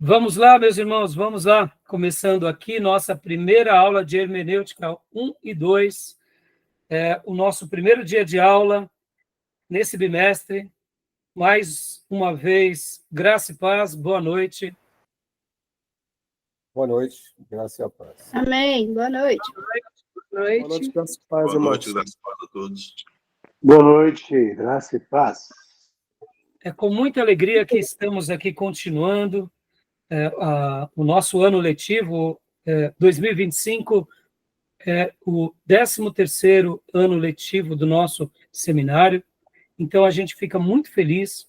Vamos lá, meus irmãos, vamos lá. Começando aqui nossa primeira aula de hermenêutica 1 e 2. O nosso primeiro dia de aula nesse bimestre. Mais uma vez, graça e paz, boa noite. Boa noite, graça e paz. Amém, boa noite. Boa noite. Boa noite, graça e paz, Boa irmãos. noite, graças a Deus a todos. Boa noite, graça e paz. É com muita alegria que estamos aqui continuando o nosso ano letivo 2025, o 13º ano letivo do nosso seminário. Então, a gente fica muito feliz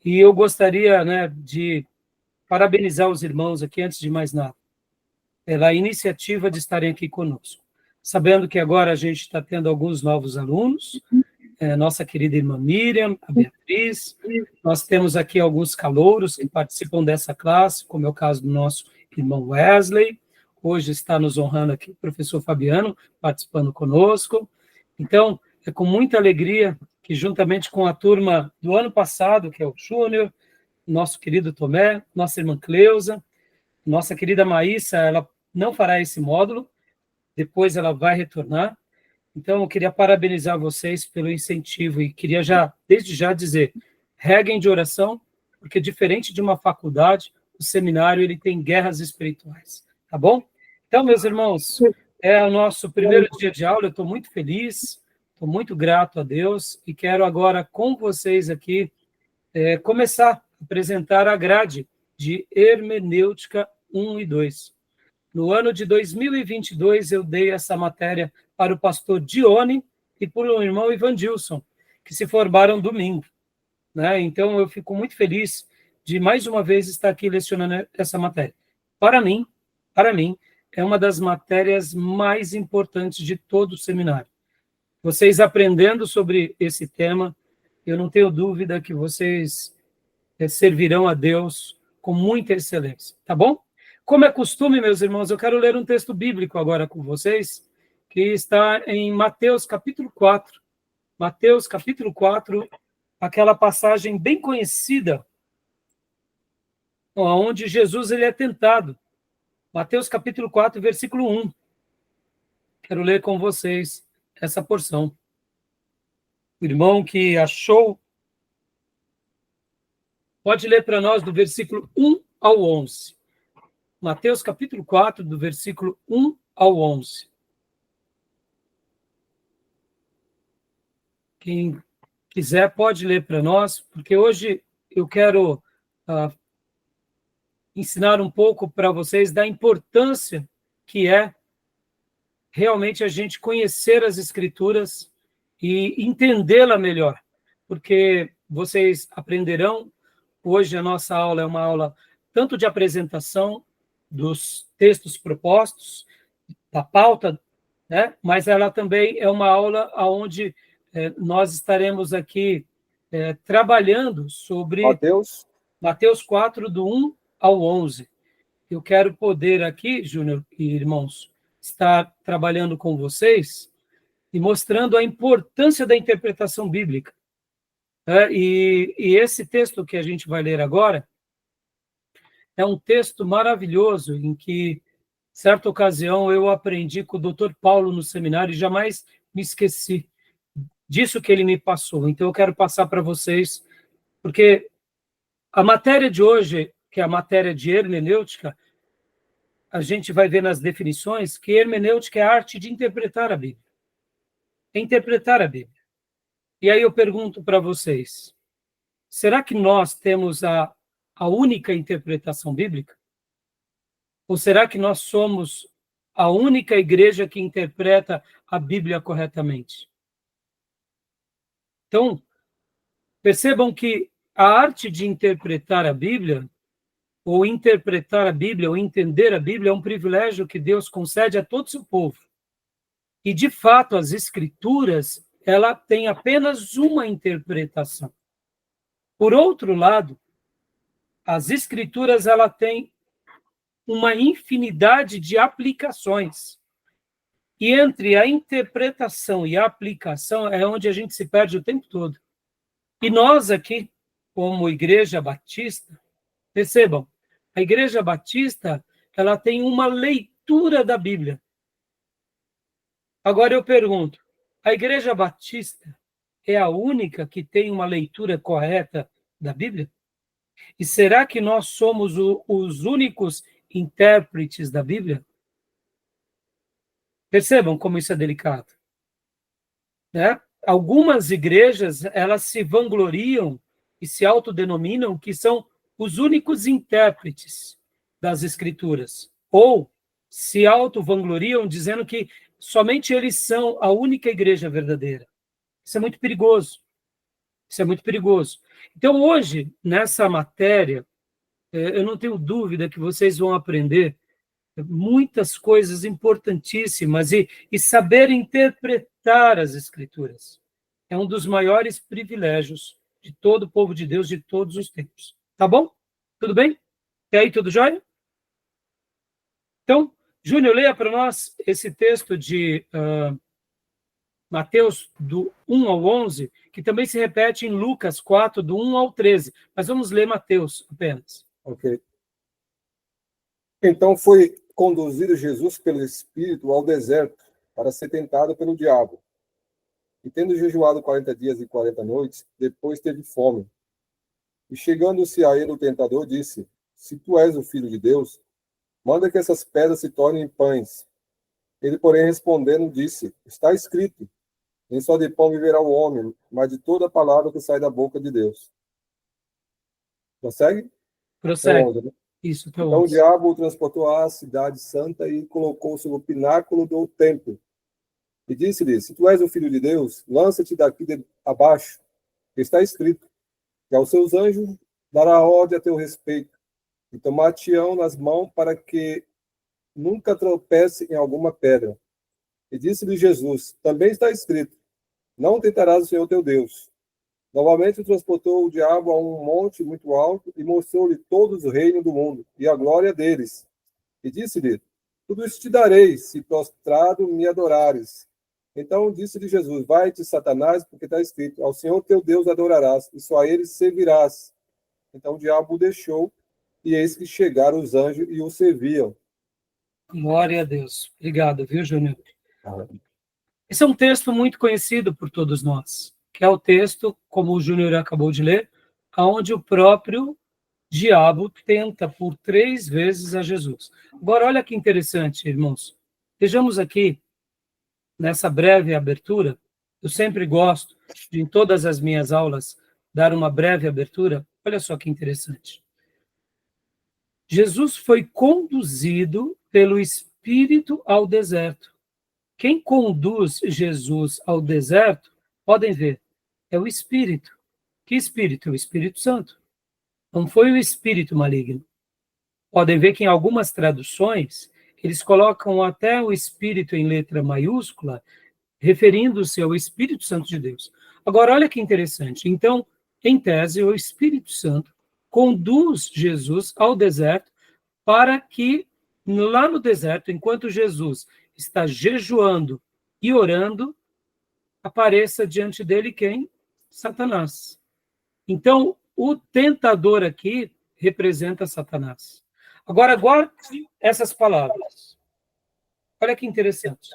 e eu gostaria, de parabenizar os irmãos aqui, antes de mais nada, pela iniciativa de estarem aqui conosco. Sabendo que agora a gente está tendo alguns novos alunos, nossa querida irmã Miriam, a Beatriz, nós temos aqui alguns calouros que participam dessa classe, como é o caso do nosso irmão Wesley, hoje está nos honrando aqui o professor Fabiano, participando conosco. Então, é com muita alegria que, juntamente com a turma do ano passado, que é o Júnior, nosso querido Tomé, nossa irmã Cleusa, nossa querida Maísa, ela não fará esse módulo, depois ela vai retornar. Então, eu queria parabenizar vocês pelo incentivo e queria desde já dizer, reguem de oração, porque diferente de uma faculdade, o seminário ele tem guerras espirituais, tá bom? Então, meus irmãos, é o nosso primeiro dia de aula, eu estou muito feliz, estou muito grato a Deus e quero agora com vocês aqui começar a apresentar a grade de Hermenêutica 1 e 2. No ano de 2022, eu dei essa matéria para o pastor Dione e para o irmão Ivandilson, que se formaram domingo. Então, eu fico muito feliz de, mais uma vez, estar aqui lecionando essa matéria. Para mim, é uma das matérias mais importantes de todo o seminário. Vocês aprendendo sobre esse tema, eu não tenho dúvida que vocês servirão a Deus com muita excelência, tá bom? Como é costume, meus irmãos, eu quero ler um texto bíblico agora com vocês, que está em Mateus capítulo 4. Mateus capítulo 4, aquela passagem bem conhecida, onde Jesus ele é tentado. Mateus capítulo 4, versículo 1. Quero ler com vocês essa porção. O irmão que achou, pode ler para nós do versículo 1 ao 11. Mateus capítulo 4, do versículo 1 ao 11. Quem quiser pode ler para nós, porque hoje eu quero ensinar um pouco para vocês da importância que é realmente a gente conhecer as Escrituras e entendê-la melhor, porque vocês aprenderão, hoje a nossa aula é uma aula tanto de apresentação dos textos propostos, da pauta, mas ela também é uma aula onde nós estaremos aqui trabalhando sobre Mateus 4, do 1 ao 11. Eu quero poder aqui, Júnior e irmãos, estar trabalhando com vocês e mostrando a importância da interpretação bíblica. E esse texto que a gente vai ler agora é um texto maravilhoso em que, certa ocasião, eu aprendi com o Dr. Paulo no seminário e jamais me esqueci disso que ele me passou. Então, eu quero passar para vocês, porque a matéria de hoje, que é a matéria de hermenêutica, a gente vai ver nas definições que hermenêutica é a arte de interpretar a Bíblia. É interpretar a Bíblia. E aí eu pergunto para vocês, será que nós temos a única interpretação bíblica? Ou será que nós somos a única igreja que interpreta a Bíblia corretamente? Então, percebam que a arte de interpretar a Bíblia, ou interpretar a Bíblia, ou entender a Bíblia, é um privilégio que Deus concede a todo o seu povo. E, de fato, as Escrituras, ela tem apenas uma interpretação. Por outro lado, as Escrituras, ela tem uma infinidade de aplicações. E entre a interpretação e a aplicação é onde a gente se perde o tempo todo. E nós aqui, como Igreja Batista, percebam, A Igreja Batista, ela tem uma leitura da Bíblia. Agora eu pergunto, a Igreja Batista é a única que tem uma leitura correta da Bíblia? E será que nós somos os únicos intérpretes da Bíblia? Percebam como isso é delicado, né? Algumas igrejas, elas se vangloriam e se autodenominam que são os únicos intérpretes das Escrituras, ou se auto-vangloriam dizendo que somente eles são a única igreja verdadeira. Isso é muito perigoso. Isso é muito perigoso. Então, hoje, nessa matéria, eu não tenho dúvida que vocês vão aprender muitas coisas importantíssimas e saber interpretar as Escrituras. É um dos maiores privilégios de todo o povo de Deus de todos os tempos. Tá bom? Tudo bem? E aí, tudo jóia? Então, Júnior, leia para nós esse texto de Mateus, do 1 ao 11, que também se repete em Lucas 4, do 1 ao 13. Mas vamos ler Mateus apenas. Ok. Então foi conduzido Jesus pelo Espírito ao deserto para ser tentado pelo diabo. E tendo jejuado 40 dias e 40 noites, depois teve fome. E chegando-se a ele o tentador, disse: Se tu és o Filho de Deus, manda que essas pedras se tornem pães. Ele, porém, respondendo, disse: Está escrito: Nem só de pão viverá o homem, mas de toda palavra que sai da boca de Deus. Consegue? Prossegue. 11, né? Isso, tá Então o 11. diabo o transportou à cidade santa e colocou sobre o pináculo do templo. E disse-lhe: Se tu és o Filho de Deus, lança-te daqui abaixo, que está escrito: Que aos seus anjos dará ordem a teu respeito, e tomar-te-ão nas mãos para que nunca tropece em alguma pedra. E disse-lhe Jesus: Também está escrito: Não tentarás o Senhor teu Deus. Novamente transportou o diabo a um monte muito alto e mostrou-lhe todos os reinos do mundo e a glória deles. E disse-lhe: Tudo isso te darei, se prostrado me adorares. Então disse-lhe Jesus: Vai-te, Satanás, porque está escrito: Ao Senhor teu Deus adorarás, e só a ele servirás. Então o diabo o deixou, e eis que chegaram os anjos e o serviam. Glória a Deus. Obrigado, viu, Júnior? Ah, Esse é um texto muito conhecido por todos nós, que é o texto, como o Júnior acabou de ler, onde o próprio diabo tenta por 3 vezes a Jesus. Agora, olha que interessante, irmãos. Vejamos aqui, nessa breve abertura, eu sempre gosto de, em todas as minhas aulas, dar uma breve abertura. Olha só que interessante. Jesus foi conduzido pelo Espírito ao deserto. Quem conduz Jesus ao deserto, podem ver, é o Espírito. Que Espírito? O Espírito Santo. Não foi o Espírito maligno. Podem ver que em algumas traduções, eles colocam até o Espírito em letra maiúscula, referindo-se ao Espírito Santo de Deus. Agora, olha que interessante. Então, em tese, o Espírito Santo conduz Jesus ao deserto para que, lá no deserto, enquanto Jesus está jejuando e orando, apareça diante dele quem? Satanás. Então, o tentador aqui representa Satanás. Agora, guarde essas palavras. Olha que interessante.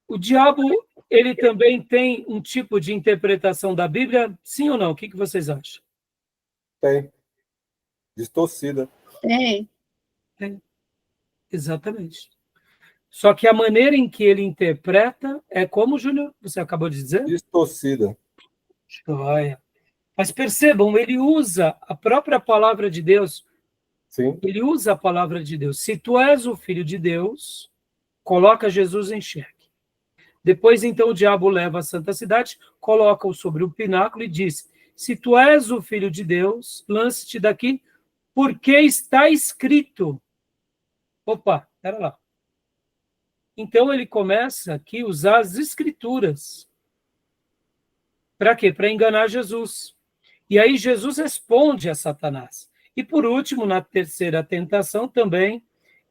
O diabo, ele também tem um tipo de interpretação da Bíblia, sim ou não? O que vocês acham? tem. Distorcida. Tem. Exatamente. Só que a maneira em que ele interpreta é como, Júnior, você acabou de dizer? Distorcida. Olha. Mas percebam, ele usa a própria palavra de Deus. Sim. Ele usa a palavra de Deus. Se tu és o Filho de Deus, coloca Jesus em xeque. Depois, então, o diabo leva a santa cidade, coloca-o sobre o pináculo e diz: se tu és o Filho de Deus, lance-te daqui, porque está escrito. Opa, espera lá. Então, ele começa aqui a usar as escrituras. Para quê? Para enganar Jesus. E aí Jesus responde a Satanás. E por último, na terceira tentação também,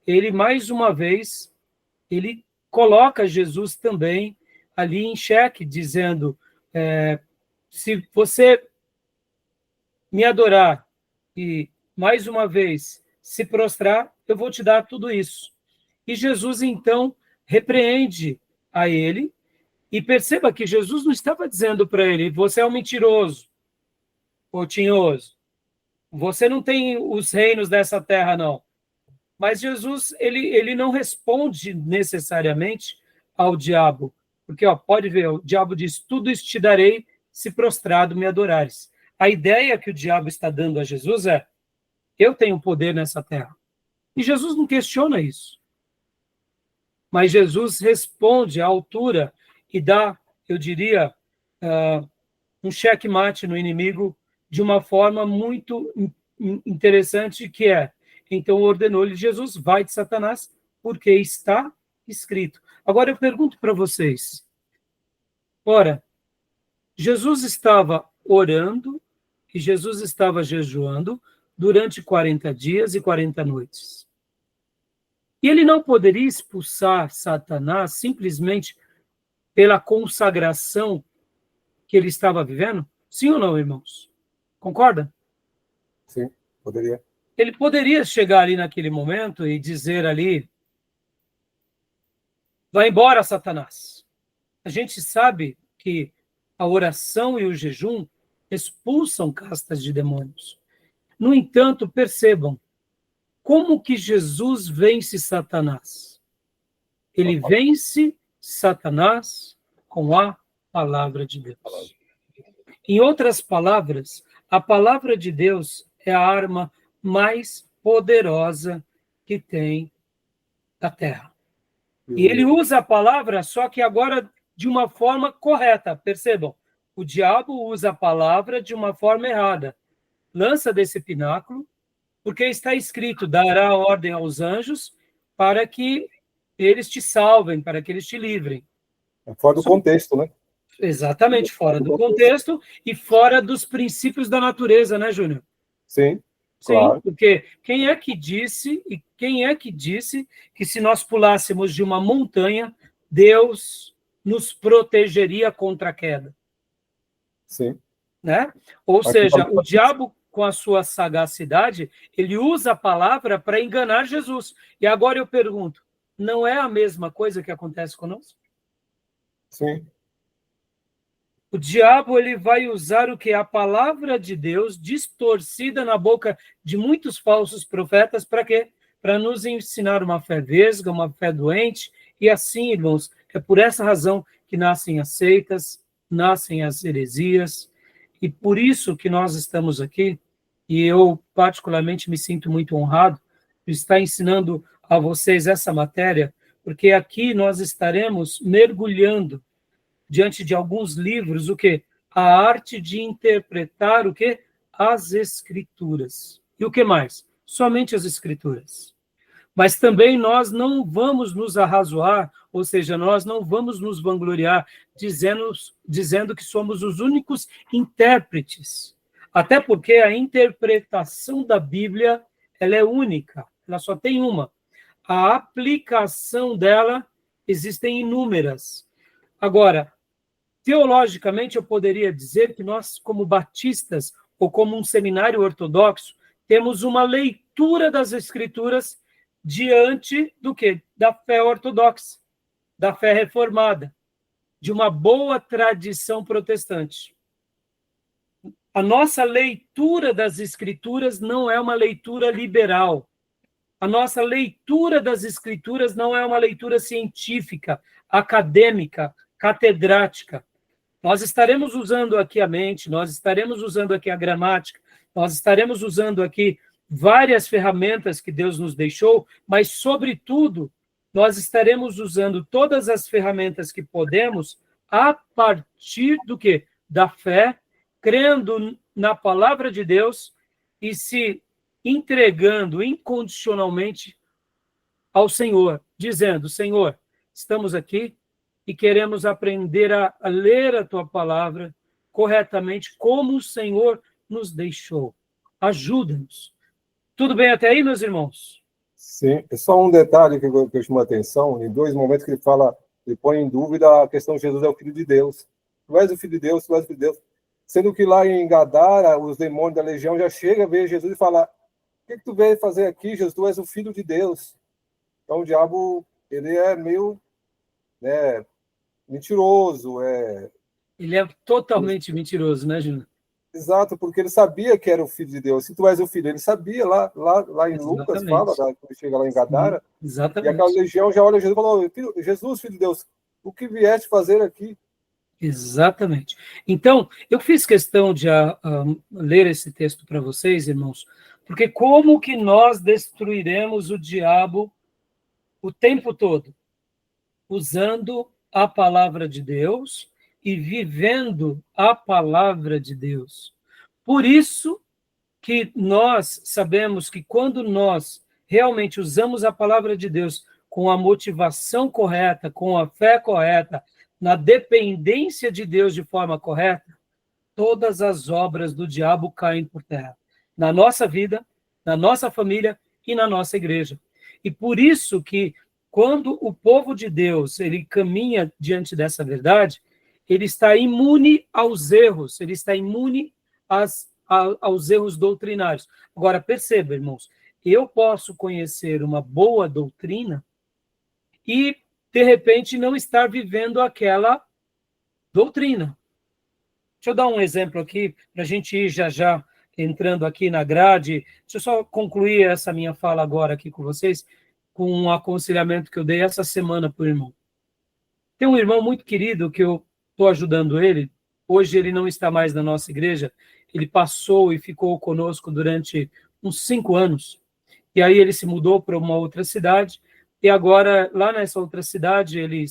ele mais uma vez, ele coloca Jesus também ali em xeque, dizendo, se você me adorar, e, mais uma vez, se prostrar, eu vou te dar tudo isso. E Jesus, então, repreende a ele, e perceba que Jesus não estava dizendo para ele, você é um mentiroso, ou tinhoso, você não tem os reinos dessa terra, não. Mas Jesus, ele não responde necessariamente ao diabo, porque pode ver, o diabo diz, tudo isso te darei se prostrado me adorares. A ideia que o diabo está dando a Jesus é, eu tenho poder nessa terra. E Jesus não questiona isso. Mas Jesus responde à altura e dá, eu diria, um checkmate no inimigo de uma forma muito interessante, que é, então ordenou-lhe Jesus, vai de Satanás, porque está escrito. Agora eu pergunto para vocês, ora, Jesus estava orando e Jesus estava jejuando durante 40 dias e 40 noites. E ele não poderia expulsar Satanás simplesmente pela consagração que ele estava vivendo? Sim ou não, irmãos? Concorda? Sim, poderia. Ele poderia chegar ali naquele momento e dizer ali, vai embora, Satanás. A gente sabe que a oração e o jejum expulsam castas de demônios. No entanto, percebam, como que Jesus vence Satanás? Ele vence Satanás com a palavra de Deus. Em outras palavras, a palavra de Deus é a arma mais poderosa que tem da terra. E ele usa a palavra, só que agora de uma forma correta. Percebam, o diabo usa a palavra de uma forma errada. Lança desse pináculo, porque está escrito, dará ordem aos anjos para que eles te salvem, para que eles te livrem. Fora do contexto, né? Exatamente, fora do contexto e fora dos princípios da natureza, né, Júnior? Sim, Sim, claro. porque quem é que disse que se nós pulássemos de uma montanha, Deus nos protegeria contra a queda? Sim. Né? Ou seja, o diabo, com a sua sagacidade, ele usa a palavra para enganar Jesus. E agora eu pergunto, não é a mesma coisa que acontece conosco? Sim. O diabo, ele vai usar o que? A palavra de Deus distorcida na boca de muitos falsos profetas, para quê? Para nos ensinar uma fé vesga, uma fé doente, e assim, irmãos, é por essa razão que nascem as seitas, nascem as heresias, e por isso que nós estamos aqui, e eu particularmente me sinto muito honrado de estar ensinando a vocês essa matéria, porque aqui nós estaremos mergulhando diante de alguns livros, o quê? A arte de interpretar o quê? As Escrituras. E o que mais? Somente as Escrituras. Mas também nós não vamos nos arrazoar, ou seja, nós não vamos nos vangloriar dizendo que somos os únicos intérpretes. Até porque a interpretação da Bíblia, ela é única, ela só tem uma. A aplicação dela existem inúmeras. Agora, teologicamente, eu poderia dizer que nós, como batistas, ou como um seminário ortodoxo, temos uma leitura das Escrituras diante do quê? Da fé ortodoxa, da fé reformada, de uma boa tradição protestante. A nossa leitura das Escrituras não é uma leitura liberal. A nossa leitura das Escrituras não é uma leitura científica, acadêmica, catedrática. Nós estaremos usando aqui a mente, nós estaremos usando aqui a gramática, nós estaremos usando aqui várias ferramentas que Deus nos deixou, mas, sobretudo, nós estaremos usando todas as ferramentas que podemos a partir do quê? Da fé, crendo na palavra de Deus e se entregando incondicionalmente ao Senhor, dizendo, Senhor, estamos aqui, e queremos aprender a ler a tua palavra corretamente, como o Senhor nos deixou. Ajuda-nos. Tudo bem até aí, meus irmãos? Sim. É só um detalhe que eu chamo a atenção, em dois momentos que ele põe em dúvida a questão de Jesus é o Filho de Deus. Tu és o Filho de Deus, tu és o Filho de Deus. Sendo que lá em Gadara, os demônios da legião já chegam, vê Jesus e fala: o que tu veio fazer aqui, Jesus? Tu és o Filho de Deus. Então o diabo, ele é meio, né, mentiroso. Ele é totalmente mentiroso, né, Júnior? Exato, porque ele sabia que era o Filho de Deus. Se tu és o Filho, ele sabia, lá em Lucas, fala, quando ele chega lá em Gadara, e aquela legião já olha Jesus e fala: Jesus, Filho de Deus, o que vieste fazer aqui? Exatamente. Então, eu fiz questão de ler esse texto para vocês, irmãos, porque como que nós destruiremos o diabo o tempo todo? Usando a palavra de Deus e vivendo a palavra de Deus. Por isso que nós sabemos que quando nós realmente usamos a palavra de Deus com a motivação correta, com a fé correta, na dependência de Deus de forma correta, todas as obras do diabo caem por terra. Na nossa vida, na nossa família e na nossa igreja. E por isso que quando o povo de Deus ele caminha diante dessa verdade, ele está imune aos erros, ele está imune aos erros doutrinários. Agora, perceba, irmãos, eu posso conhecer uma boa doutrina e, de repente, não estar vivendo aquela doutrina. Deixa eu dar um exemplo aqui, para a gente ir já entrando aqui na grade. Deixa eu só concluir essa minha fala agora aqui com vocês, com um aconselhamento que eu dei essa semana para o irmão. Tem um irmão muito querido que eu estou ajudando ele. Hoje ele não está mais na nossa igreja. Ele passou e ficou conosco durante uns 5 anos. E aí ele se mudou para uma outra cidade. E agora, lá nessa outra cidade, ele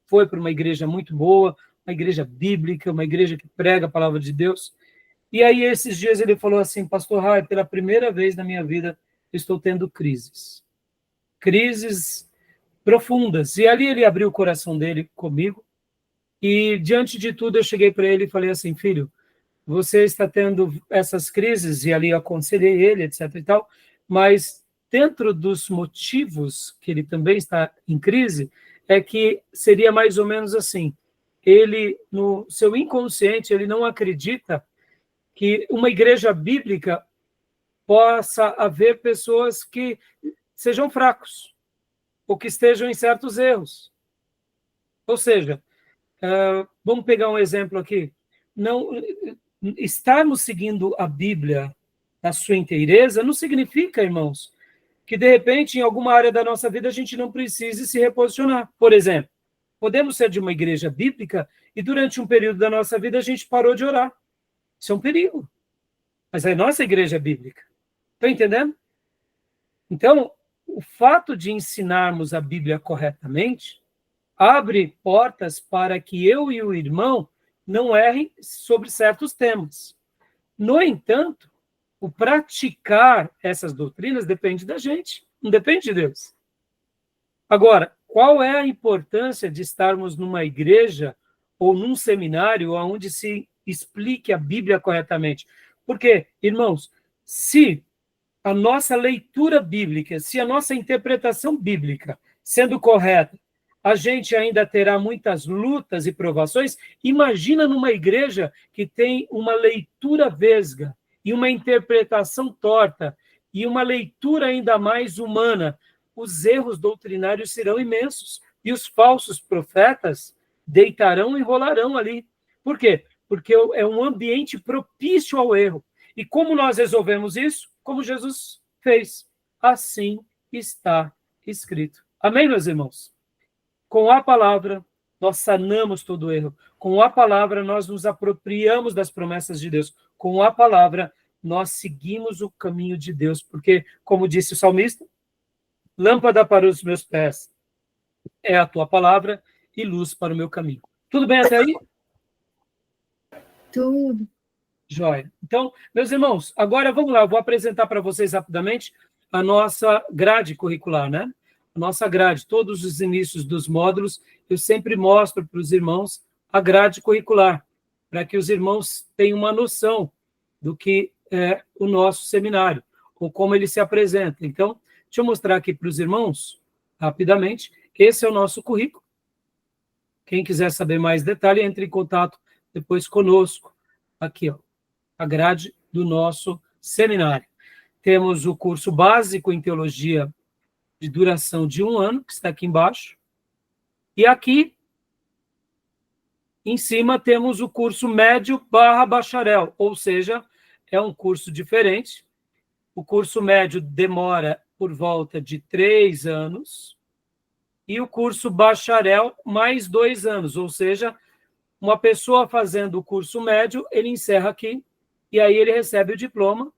foi para uma igreja muito boa, uma igreja bíblica, uma igreja que prega a palavra de Deus. E aí, esses dias, ele falou assim: Pastor Rai, pela primeira vez na minha vida, eu estou tendo crises. Crises profundas. E ali ele abriu o coração dele comigo. E, diante de tudo, eu cheguei para ele e falei assim: filho, você está tendo essas crises, e ali eu aconselhei ele, etc. e tal, mas dentro dos motivos que ele também está em crise, é que seria mais ou menos assim: ele, no seu inconsciente, ele não acredita que uma igreja bíblica possa haver pessoas que sejam fracos, ou que estejam em certos erros. Ou seja, vamos pegar um exemplo aqui. Não, estarmos seguindo a Bíblia na sua inteireza não significa, irmãos, que de repente em alguma área da nossa vida a gente não precise se reposicionar. Por exemplo, podemos ser de uma igreja bíblica e durante um período da nossa vida a gente parou de orar. Isso é um perigo. Mas a nossa igreja é bíblica. Estão entendendo? Então, o fato de ensinarmos a Bíblia corretamente abre portas para que eu e o irmão não errem sobre certos temas. No entanto, o praticar essas doutrinas depende da gente, não depende de Deus. Agora, qual é a importância de estarmos numa igreja ou num seminário onde se explique a Bíblia corretamente? Porque, irmãos, se a nossa leitura bíblica, se a nossa interpretação bíblica sendo correta, a gente ainda terá muitas lutas e provações. Imagina numa igreja que tem uma leitura vesga e uma interpretação torta e uma leitura ainda mais humana. Os erros doutrinários serão imensos e os falsos profetas deitarão e rolarão ali. Por quê? Porque é um ambiente propício ao erro. E como nós resolvemos isso? Como Jesus fez. Assim está escrito. Amém, meus irmãos? Com a palavra, nós sanamos todo erro. Com a palavra, nós nos apropriamos das promessas de Deus. Com a palavra, nós seguimos o caminho de Deus. Porque, como disse o salmista, lâmpada para os meus pés é a tua palavra e luz para o meu caminho. Tudo bem até aí? Tudo. Jóia. Então, meus irmãos, agora vamos lá, eu vou apresentar para vocês rapidamente a nossa grade curricular, né? A nossa grade, todos os inícios dos módulos, eu sempre mostro para os irmãos a grade curricular, para que os irmãos tenham uma noção do que é o nosso seminário, ou como ele se apresenta. Então, deixa eu mostrar aqui para os irmãos, rapidamente, esse é o nosso currículo. Quem quiser saber mais detalhe, entre em contato depois conosco. aqui, ó, a grade do nosso seminário. Temos o curso básico em teologia de duração de 1 ano, que está aqui embaixo. E aqui, em cima, temos o curso médio/bacharel, ou seja, é um curso diferente. O curso médio demora por volta de 3 anos, e o curso bacharel mais 2 anos, ou seja, uma pessoa fazendo o curso médio, ele encerra aqui, e aí ele recebe o diploma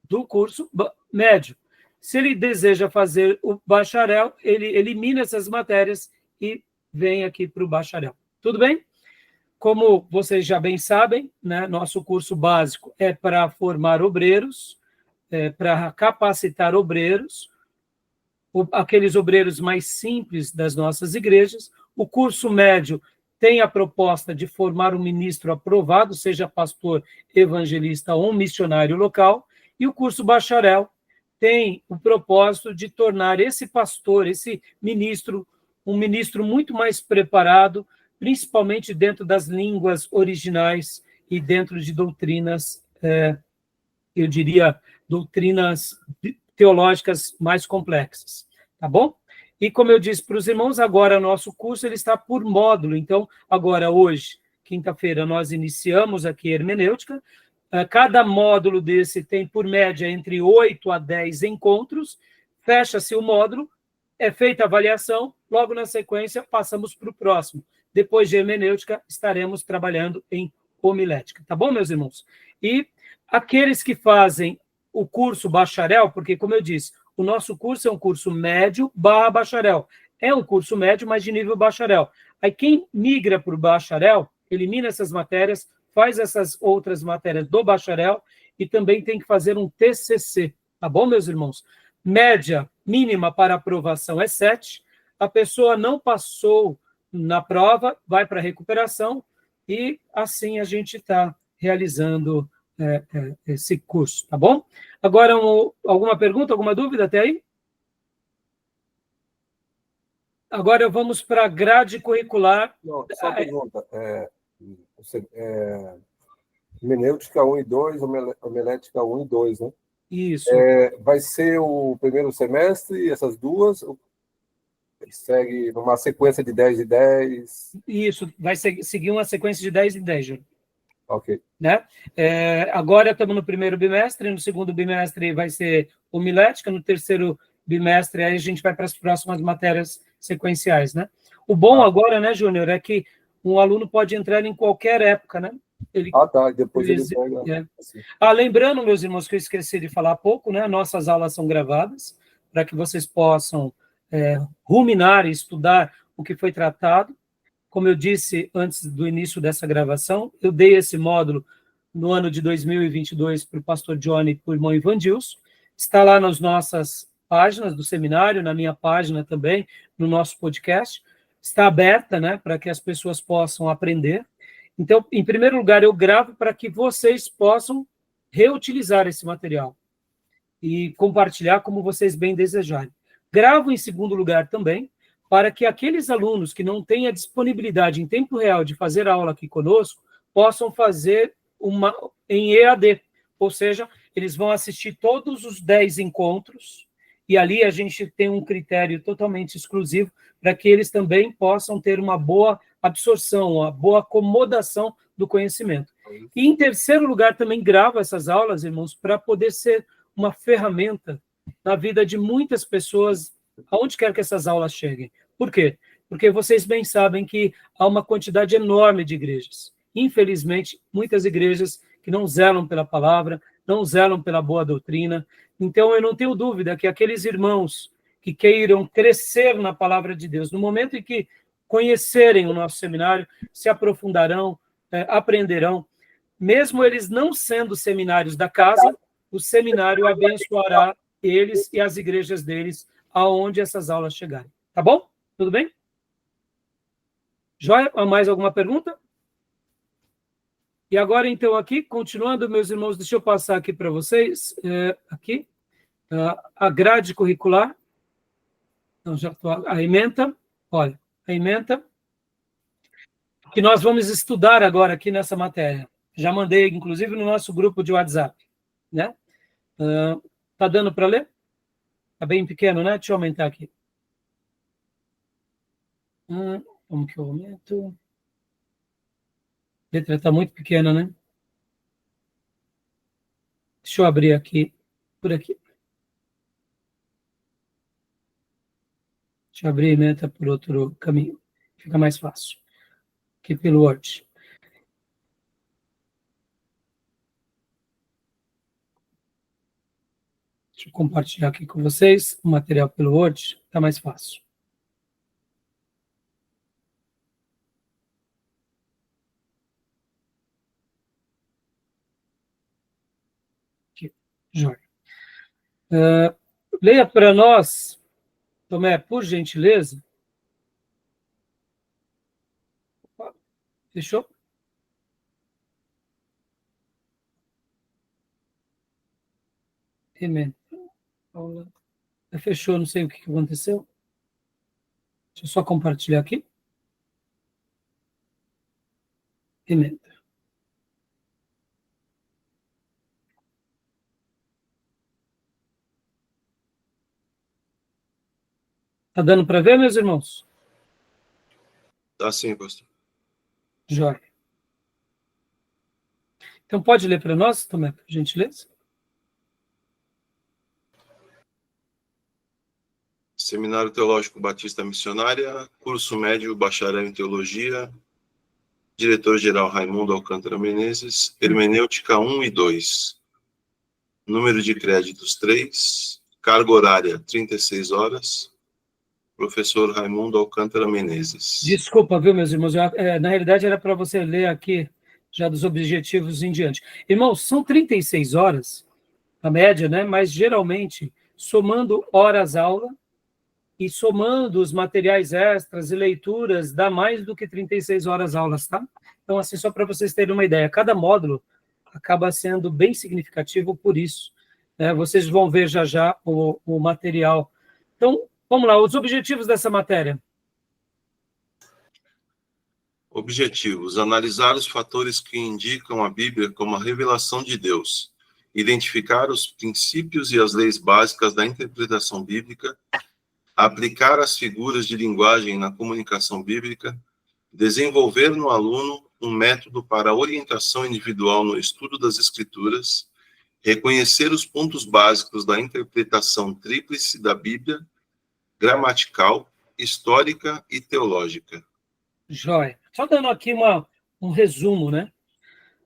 do curso médio. Se ele deseja fazer o bacharel, ele elimina essas matérias e vem aqui para o bacharel. Tudo bem? Como vocês já bem sabem, né, nosso curso básico é para formar obreiros, para capacitar obreiros, aqueles obreiros mais simples das nossas igrejas. O curso médio tem a proposta de formar um ministro aprovado, seja pastor, evangelista ou um missionário local, e o curso bacharel tem o propósito de tornar esse pastor, esse ministro, um ministro muito mais preparado, principalmente dentro das línguas originais e dentro de doutrinas, eu diria, doutrinas teológicas mais complexas, tá bom? E como eu disse para os irmãos, agora nosso curso ele está por módulo, então agora hoje, quinta-feira, nós iniciamos aqui a hermenêutica. Cada módulo desse tem, por média, entre 8 a 10 encontros, fecha-se o módulo, é feita a avaliação, logo na sequência passamos para o próximo. Depois de hermenêutica, estaremos trabalhando em homilética, tá bom, meus irmãos? E aqueles que fazem o curso bacharel, porque, como eu disse, o nosso curso é um curso médio/bacharel. É um curso médio, mas de nível bacharel. Aí quem migra para o bacharel, elimina essas matérias, faz essas outras matérias do bacharel e também tem que fazer um TCC, tá bom, meus irmãos? Média mínima para aprovação é 7. A pessoa não passou na prova, vai para a recuperação e assim a gente está realizando esse curso, tá bom? Agora, alguma pergunta, alguma dúvida até aí? Agora vamos para a grade curricular. Não, só uma pergunta. Hermenêutica 1 e 2, homilética 1 e 2, né? Isso. Vai ser o primeiro semestre, essas duas, ou segue numa sequência de 10 e 10? Isso, vai seguir uma sequência de 10 e 10, Júlio. Ok. Né? Agora estamos no primeiro bimestre, no segundo bimestre vai ser homilética, no terceiro bimestre aí a gente vai para as próximas matérias sequenciais, né? O bom agora, né, Júnior, é que um aluno pode entrar em qualquer época, né? Tá, depois ele pega. Assim. Lembrando, meus irmãos, que eu esqueci de falar há pouco, né? Nossas aulas são gravadas para que vocês possam ruminar e estudar o que foi tratado. Como eu disse antes do início dessa gravação, eu dei esse módulo no ano de 2022 para o pastor Johnny e para o irmão Ivan Dilson. Está lá nas nossas páginas do seminário, na minha página também, no nosso podcast. Está aberta, né, para que as pessoas possam aprender. Então, em primeiro lugar, eu gravo para que vocês possam reutilizar esse material e compartilhar como vocês bem desejarem. Gravo, em segundo lugar, também, para que aqueles alunos que não têm a disponibilidade em tempo real de fazer aula aqui conosco, possam fazer em EAD, ou seja, eles vão assistir todos os 10 encontros, e ali a gente tem um critério totalmente exclusivo para que eles também possam ter uma boa absorção, uma boa acomodação do conhecimento. E, em terceiro lugar, também gravo essas aulas, irmãos, para poder ser uma ferramenta na vida de muitas pessoas, aonde quer que essas aulas cheguem. Por quê? Porque vocês bem sabem que há uma quantidade enorme de igrejas. Infelizmente, muitas igrejas que não zelam pela palavra, não zelam pela boa doutrina. Então, eu não tenho dúvida que aqueles irmãos que queiram crescer na palavra de Deus, no momento em que conhecerem o nosso seminário, se aprofundarão, aprenderão. Mesmo eles não sendo seminários da casa, o seminário abençoará eles e as igrejas deles aonde essas aulas chegarem. Tá bom? Tudo bem? Joia? Mais alguma pergunta? E agora, então, aqui, continuando, meus irmãos, deixa eu passar aqui para vocês, aqui, a grade curricular. Então, já estou, a ementa, olha, a ementa, que nós vamos estudar agora aqui nessa matéria. Já mandei, inclusive, no nosso grupo de WhatsApp, né? Tá dando para ler? Tá bem pequeno, né? Deixa eu aumentar aqui. Como que eu aumento? A letra está muito pequena, né? Deixa eu abrir aqui, por aqui. Deixa eu abrir a meta por outro caminho. Fica mais fácil. Aqui pelo Word. Deixa eu compartilhar aqui com vocês o material pelo Word. Está mais fácil. Aqui. Joia. Leia para nós, Tomé, por gentileza. Fechou? Emenda. Fechou, não sei o que aconteceu. Deixa eu só compartilhar aqui. Emenda. Está dando para ver, meus irmãos? Tá sim, pastor. Jóia. Então, pode ler para nós, Tomé, por gentileza? Seminário Teológico Batista Missionária, curso médio, bacharel em Teologia, diretor-geral Raimundo Alcântara Menezes, Hermenêutica 1 e 2. Número de créditos 3, carga horária 36 horas, professor Raimundo Alcântara Menezes. Desculpa, viu, meus irmãos? Na realidade, era para você ler aqui, já dos objetivos em diante. Irmãos, são 36 horas, a média, né? Mas, geralmente, somando horas-aula e somando os materiais extras e leituras, dá mais do que 36 horas-aulas, tá? Então, assim, só para vocês terem uma ideia, cada módulo acaba sendo bem significativo por isso. Né? Vocês vão ver já o material. Então, vamos lá, os objetivos dessa matéria. Objetivos: analisar os fatores que indicam a Bíblia como a revelação de Deus, identificar os princípios e as leis básicas da interpretação bíblica, aplicar as figuras de linguagem na comunicação bíblica, desenvolver no aluno um método para a orientação individual no estudo das Escrituras, reconhecer os pontos básicos da interpretação tríplice da Bíblia, gramatical, histórica e teológica. Jóia. Só dando aqui um resumo, né?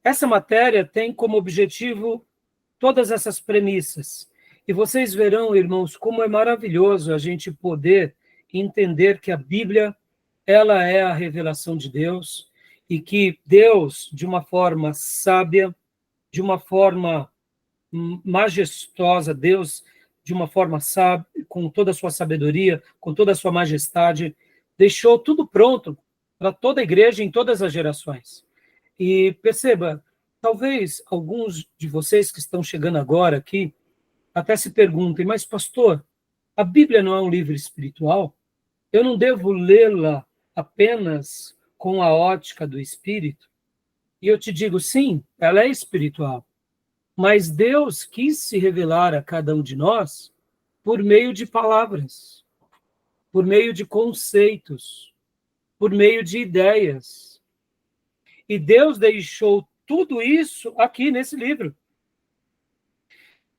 Essa matéria tem como objetivo todas essas premissas. E vocês verão, irmãos, como é maravilhoso a gente poder entender que a Bíblia, ela é a revelação de Deus e que Deus, de uma forma sábia, de uma forma majestosa, Deus, de uma forma sábia, com toda a sua sabedoria, com toda a sua majestade, deixou tudo pronto para toda a igreja em todas as gerações. E perceba, talvez alguns de vocês que estão chegando agora aqui até se perguntem, mas pastor, a Bíblia não é um livro espiritual? Eu não devo lê-la apenas com a ótica do espírito? E eu te digo, sim, ela é espiritual. Mas Deus quis se revelar a cada um de nós por meio de palavras, por meio de conceitos, por meio de ideias. E Deus deixou tudo isso aqui nesse livro.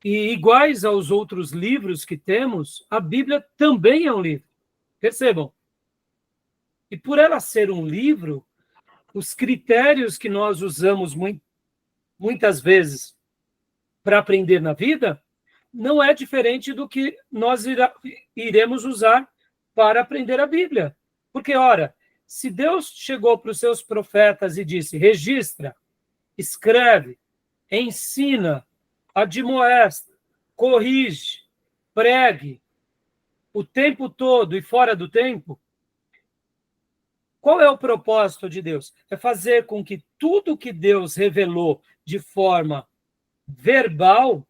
E iguais aos outros livros que temos, a Bíblia também é um livro. Percebam. E por ela ser um livro, os critérios que nós usamos muitas vezes para aprender na vida, não é diferente do que nós iremos usar para aprender a Bíblia. Porque, ora, se Deus chegou para os seus profetas e disse, registra, escreve, ensina, admoesta, corrige, pregue, o tempo todo e fora do tempo, qual é o propósito de Deus? É fazer com que tudo que Deus revelou de forma verbal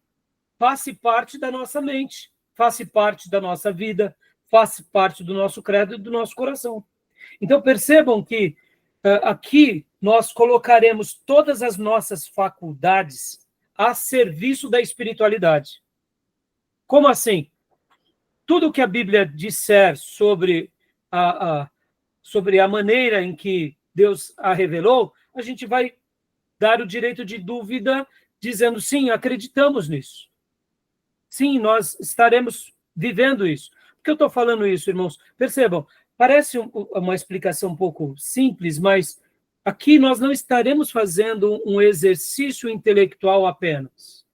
faça parte da nossa mente, faça parte da nossa vida, faça parte do nosso credo e do nosso coração. Então, percebam que aqui nós colocaremos todas as nossas faculdades a serviço da espiritualidade. Como assim? Tudo que a Bíblia disser sobre a maneira em que Deus a revelou, a gente vai dar o direito de dúvida, dizendo, sim, acreditamos nisso. Sim, nós estaremos vivendo isso. Por que eu estou falando isso, irmãos? Percebam, parece uma explicação um pouco simples, mas aqui nós não estaremos fazendo um exercício intelectual apenas.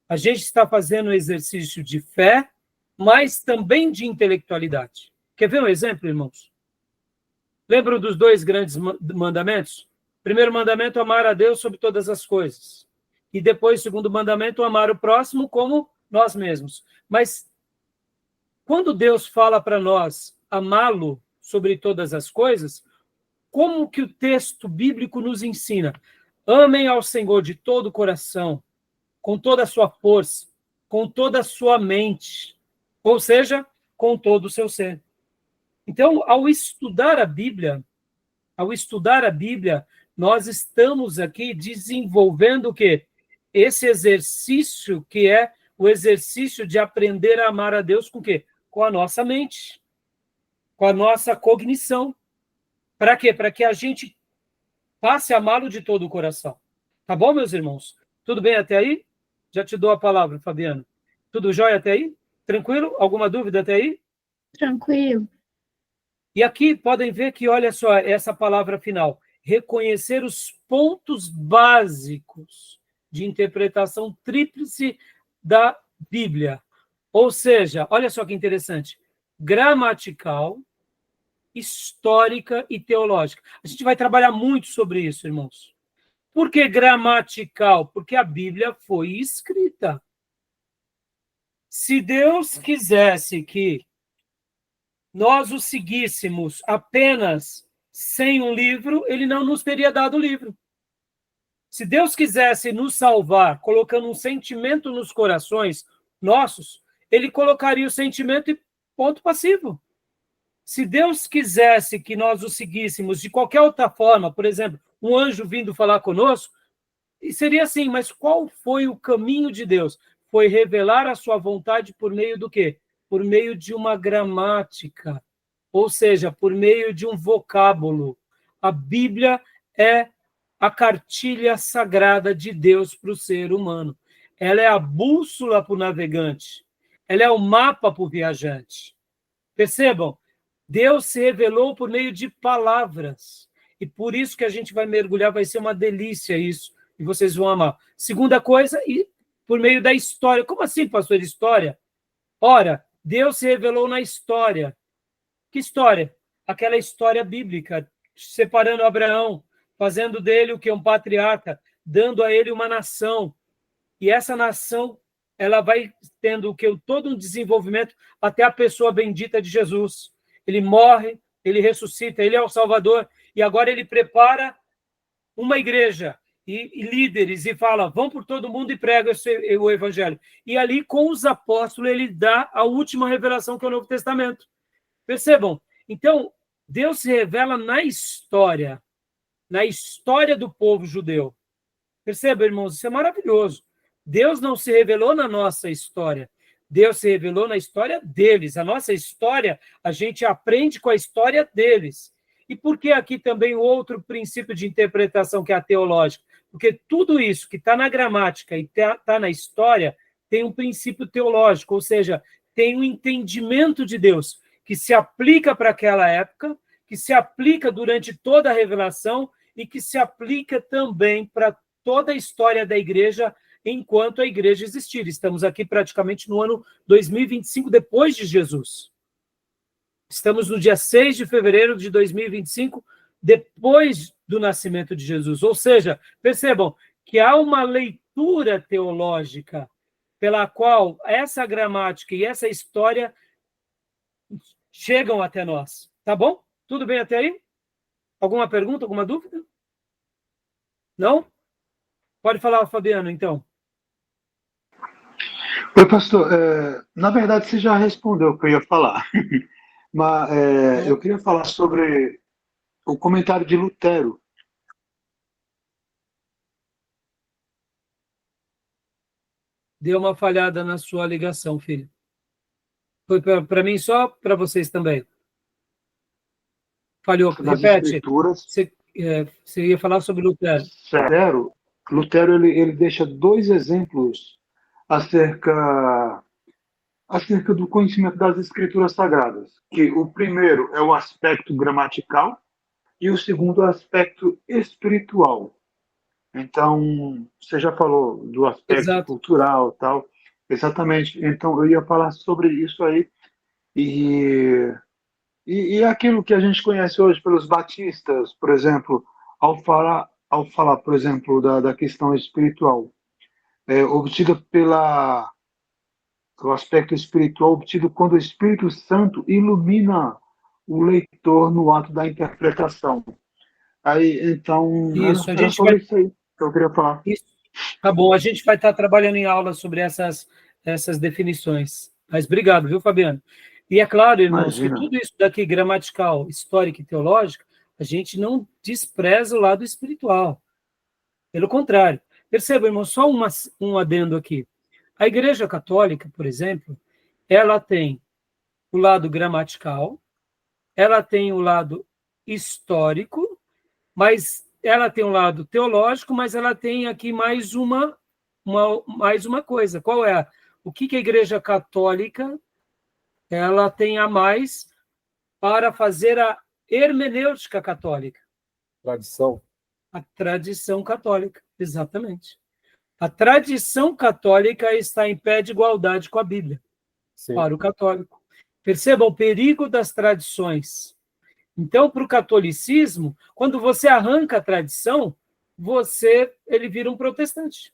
A gente está fazendo um exercício de fé, mas também de intelectualidade. Quer ver um exemplo, irmãos? Lembram dos 2 grandes mandamentos? Primeiro mandamento, amar a Deus sobre todas as coisas. E depois, segundo mandamento, amar o próximo como nós mesmos. Mas quando Deus fala para nós amá-lo sobre todas as coisas, como que o texto bíblico nos ensina? Amem ao Senhor de todo o coração, com toda a sua força, com toda a sua mente, ou seja, com todo o seu ser. Então, ao estudar a Bíblia, nós estamos aqui desenvolvendo o quê? Esse exercício que é o exercício de aprender a amar a Deus com o quê? Com a nossa mente, com a nossa cognição. Para quê? Para que a gente passe a amá-lo de todo o coração. Tá bom, meus irmãos? Tudo bem até aí? Já te dou a palavra, Fabiano. Tudo jóia até aí? Tranquilo? Alguma dúvida até aí? Tranquilo. E aqui podem ver que, olha só, essa palavra final, reconhecer os pontos básicos de interpretação tríplice da Bíblia. Ou seja, olha só que interessante, gramatical, histórica e teológica. A gente vai trabalhar muito sobre isso, irmãos. Por que gramatical? Porque a Bíblia foi escrita. Se Deus quisesse que nós o seguíssemos apenas sem um livro, ele não nos teria dado o livro. Se Deus quisesse nos salvar, colocando um sentimento nos corações nossos, ele colocaria o sentimento e ponto passivo. Se Deus quisesse que nós o seguíssemos de qualquer outra forma, por exemplo, um anjo vindo falar conosco, seria assim, mas qual foi o caminho de Deus? Foi revelar a sua vontade por meio do quê? Por meio de uma gramática, ou seja, por meio de um vocábulo. A Bíblia é a cartilha sagrada de Deus para o ser humano. Ela é a bússola para o navegante. Ela é o mapa para o viajante. Percebam, Deus se revelou por meio de palavras. E por isso que a gente vai mergulhar, vai ser uma delícia isso. E vocês vão amar. Segunda coisa, e por meio da história. Como assim, pastor, história? Ora, Deus se revelou na história. Que história? Aquela história bíblica, separando Abraão, fazendo dele o que? Um patriarca, dando a ele uma nação. E essa nação, ela vai tendo o que? Todo um desenvolvimento até a pessoa bendita de Jesus. Ele morre, ele ressuscita, ele é o Salvador, e agora ele prepara uma igreja e líderes, e fala, vão por todo mundo e prega o evangelho. E ali, com os apóstolos, ele dá a última revelação, que é o Novo Testamento. Percebam? Então, Deus se revela na história do povo judeu. Percebam, irmãos, isso é maravilhoso. Deus não se revelou na nossa história, Deus se revelou na história deles. A nossa história, a gente aprende com a história deles. E por que aqui também o outro princípio de interpretação, que é a teológica? Porque tudo isso que está na gramática e está na história tem um princípio teológico, ou seja, tem um entendimento de Deus que se aplica para aquela época, que se aplica durante toda a revelação e que se aplica também para toda a história da igreja enquanto a igreja existir. Estamos aqui praticamente no ano 2025, depois de Jesus. Estamos no dia 6 de fevereiro de 2025, depois do nascimento de Jesus. Ou seja, percebam que há uma leitura teológica pela qual essa gramática e essa história chegam até nós. Tá bom? Tudo bem até aí? Alguma pergunta, alguma dúvida? Não? Pode falar, Fabiano, então. Oi, pastor. Na verdade, você já respondeu o que eu ia falar. Mas eu queria falar sobre o comentário de Lutero. Deu uma falhada na sua ligação, filho. Foi para mim só para vocês também. Falhou. Das Repete. Escrituras. Você ia falar sobre Lutero. Lutero ele deixa dois exemplos acerca do conhecimento das Escrituras Sagradas. Que o primeiro é o aspecto gramatical e o segundo é o aspecto espiritual. Então, você já falou do aspecto Exato. cultural, tal. Exatamente. Então, eu ia falar sobre isso aí. E aquilo que a gente conhece hoje pelos batistas, por exemplo, ao falar, por exemplo, da questão espiritual, obtida o aspecto espiritual obtido quando o Espírito Santo ilumina o leitor no ato da interpretação. Aí, então, Isso, a era gente sobre vai. isso aí que eu queria falar. Isso. Tá bom, a gente vai estar trabalhando em aula sobre essas definições. Mas obrigado, viu, Fabiano? E é claro, irmãos, que Imagina. tudo isso daqui, gramatical, histórico e teológico, a gente não despreza o lado espiritual. Pelo contrário. Perceba, irmão, só um adendo aqui. A Igreja Católica, por exemplo, ela tem o lado gramatical, ela tem o lado histórico, mas ela tem um lado teológico, mas ela tem aqui mais uma coisa. Qual é? O que a Igreja Católica ela tem a mais para fazer a hermenêutica católica? Tradição. A tradição católica, exatamente. A tradição católica está em pé de igualdade com a Bíblia, Sim. para o católico. Perceba o perigo das tradições. Então, para o catolicismo, quando você arranca a tradição, ele vira um protestante,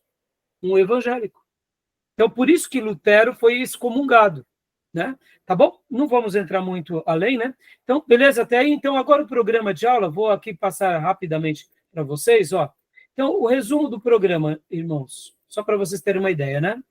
um evangélico. Então, por isso que Lutero foi excomungado, né? Tá bom? Não vamos entrar muito além, né? Então, beleza, até aí. Então, agora o programa de aula, vou aqui passar rapidamente para vocês, ó. Então, o resumo do programa, irmãos, só para vocês terem uma ideia, né?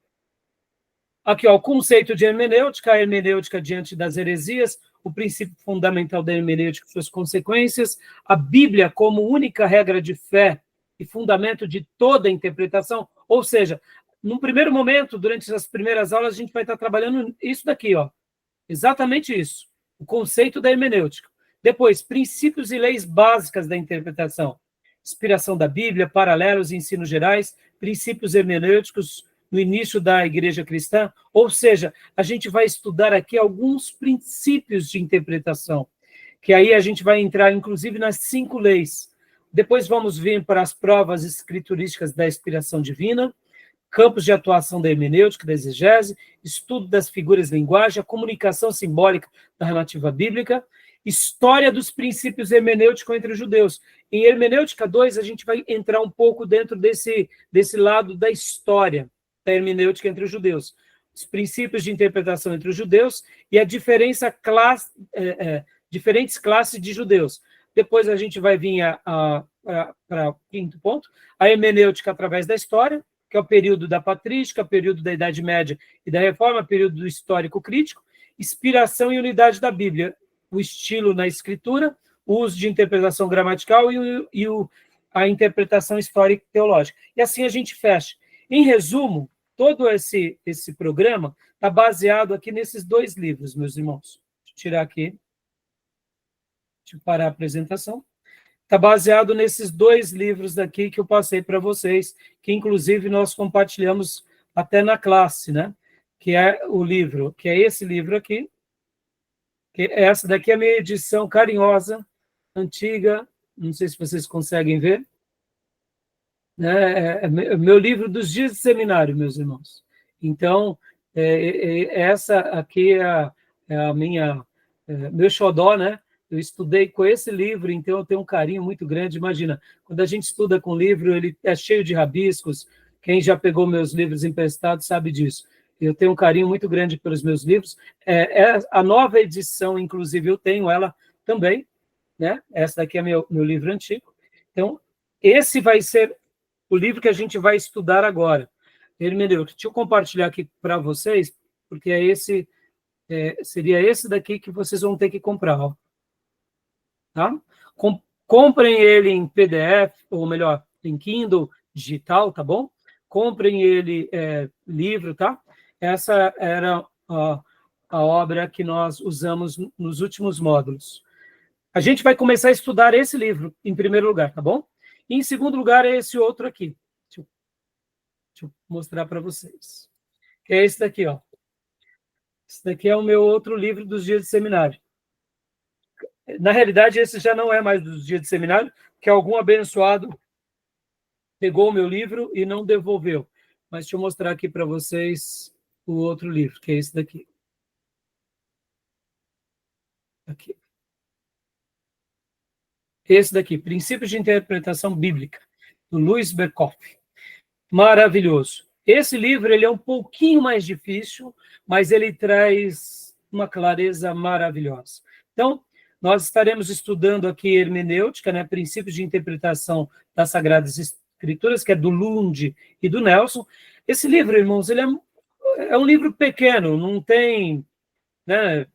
Aqui, ó, o conceito de hermenêutica, a hermenêutica diante das heresias, o princípio fundamental da hermenêutica e suas consequências, a Bíblia como única regra de fé e fundamento de toda a interpretação, ou seja, num primeiro momento, durante as primeiras aulas, a gente vai estar trabalhando isso daqui, ó, exatamente isso, o conceito da hermenêutica. Depois, princípios e leis básicas da interpretação, inspiração da Bíblia, paralelos e ensinos gerais, princípios hermenêuticos no início da igreja cristã, ou seja, a gente vai estudar aqui alguns princípios de interpretação, que aí a gente vai entrar, inclusive, nas 5 leis. Depois vamos vir para as provas escriturísticas da inspiração divina, campos de atuação da hermenêutica, da exegese, estudo das figuras de linguagem, a comunicação simbólica da narrativa bíblica, história dos princípios hermenêuticos entre os judeus. Em Hermenêutica 2, a gente vai entrar um pouco dentro desse lado da história da hermenêutica entre os judeus, os princípios de interpretação entre os judeus e a diferentes classes de judeus. Depois a gente vai vir para o 5º ponto, a hermenêutica através da história, que é o período da patrística, período da Idade Média e da Reforma, período do histórico crítico, inspiração e unidade da Bíblia, o estilo na escritura, o uso de interpretação gramatical e a interpretação histórica e teológica. E assim a gente fecha. Em resumo, todo esse programa está baseado aqui nesses 2 livros, meus irmãos. Deixa eu tirar aqui. Deixa eu parar a apresentação. Está baseado nesses 2 livros daqui que eu passei para vocês, que inclusive nós compartilhamos até na classe, né? Que é o livro, que é esse livro aqui. Que essa daqui é a minha edição carinhosa, antiga, não sei se vocês conseguem ver. É meu livro dos dias de seminário, meus irmãos. Então, essa aqui é a minha, meu xodó, né? Eu estudei com esse livro, então eu tenho um carinho muito grande. Imagina, quando a gente estuda com livro, ele é cheio de rabiscos. Quem já pegou meus livros emprestados sabe disso. Eu tenho um carinho muito grande pelos meus livros. A nova edição, inclusive, eu tenho ela também, né? Essa daqui é meu livro antigo. Então, esse vai ser o livro que a gente vai estudar agora. Hermenêutica. Deixa eu compartilhar aqui para vocês, porque seria esse daqui que vocês vão ter que comprar. Ó. Tá? Comprem ele em PDF, ou melhor, em Kindle digital, tá bom? Comprem ele livro, tá? Essa era a obra que nós usamos nos últimos módulos. A gente vai começar a estudar esse livro, em primeiro lugar, tá bom? E, em segundo lugar, é esse outro aqui. Deixa eu mostrar para vocês. É esse daqui, ó. Esse daqui é o meu outro livro dos dias de seminário. Na realidade, esse já não é mais dos dias de seminário, que algum abençoado pegou o meu livro e não devolveu. Mas deixa eu mostrar aqui para vocês o outro livro, que é esse daqui. Aqui. Esse daqui, Princípios de Interpretação Bíblica, do Louis Berkhoff. Maravilhoso. Esse livro ele é um pouquinho mais difícil, mas ele traz uma clareza maravilhosa. Então, nós estaremos estudando aqui hermenêutica, né, princípios de interpretação das Sagradas Escrituras, que é do Lund e do Nelson. Esse livro, irmãos, ele é um livro pequeno, não tem, né,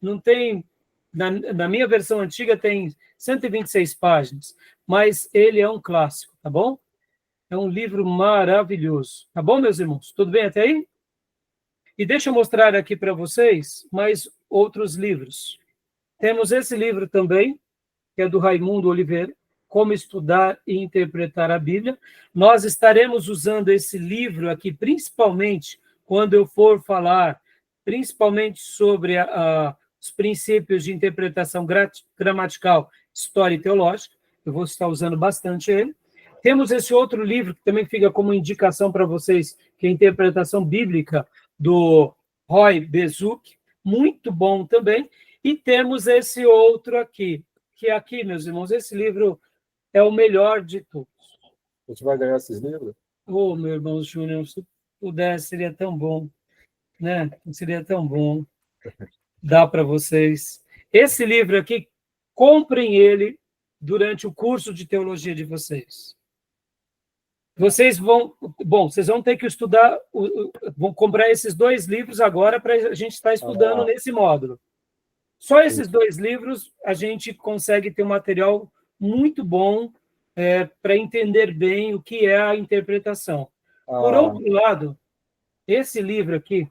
na minha versão antiga tem 126 páginas, mas ele é um clássico, tá bom? É um livro maravilhoso. Tá bom, meus irmãos? Tudo bem até aí? E deixa eu mostrar aqui para vocês mais outros livros. Temos esse livro também, que é do Raimundo Oliveira, Como Estudar e Interpretar a Bíblia. Nós estaremos usando esse livro aqui, principalmente quando eu for falar, principalmente sobre os princípios de interpretação gramatical, história e teológica. Eu vou estar usando bastante ele. Temos esse outro livro, que também fica como indicação para vocês, que é a Interpretação Bíblica, do Roy Bezuc, muito bom também. E temos esse outro aqui, que aqui, meus irmãos, esse livro é o melhor de todos. A gente vai ganhar esses livros? Oh, meu irmão Júnior, se pudesse, seria tão bom, né? Seria tão bom dar para vocês. Esse livro aqui, comprem ele durante o curso de teologia de vocês. Vocês vão ter que estudar, vão comprar esses 2 livros agora para a gente estar estudando nesse módulo. Só esses 2 livros a gente consegue ter um material muito bom para entender bem o que é a interpretação. Por outro lado, esse livro aqui,